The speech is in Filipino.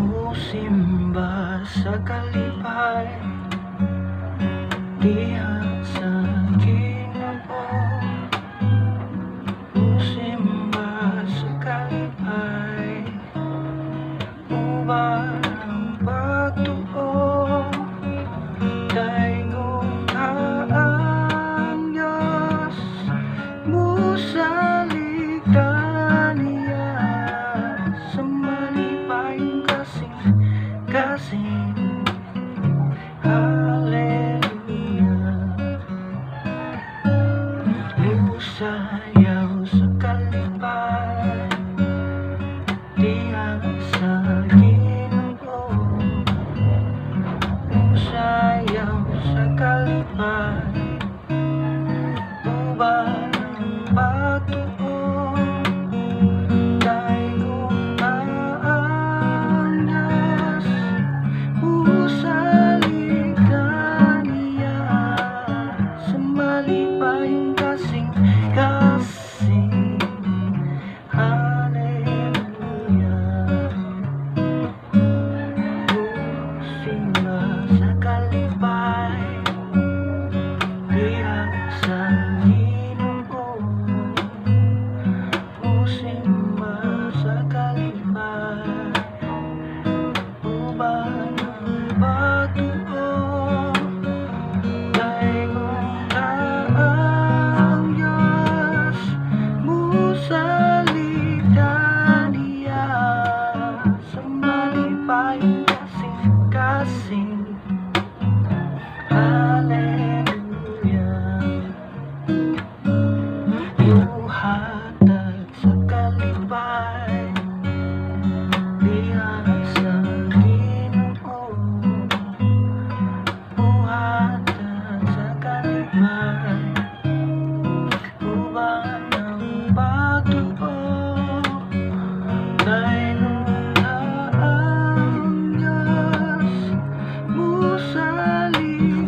Musimba sa kalipay, diha sa Ginoo. Musimba sa kalipay, uban ang pagtuo. Daingon ang Diyos, musalig niya sa malipayong kasing hallelujah. Musayaw sa kalipay, diha sa Ginoo. Musayaw sa kalipay, uban ang pagtuo. Daingon ang Diyos, musalig niya sa malipayong kasing hallelujah. Musimba sa kalipay, diha sa Ginoo. Musimba sa kalipay, uban ang pagtuo. Daingon ang Diyos, musalig niya sa malipayong kasing hallelujah. Iuhatag sa kalipay, diha sa Ginoo. Iuhatag sa kalipay, uban ang pagtuo. Daingon ang Diyos, musalig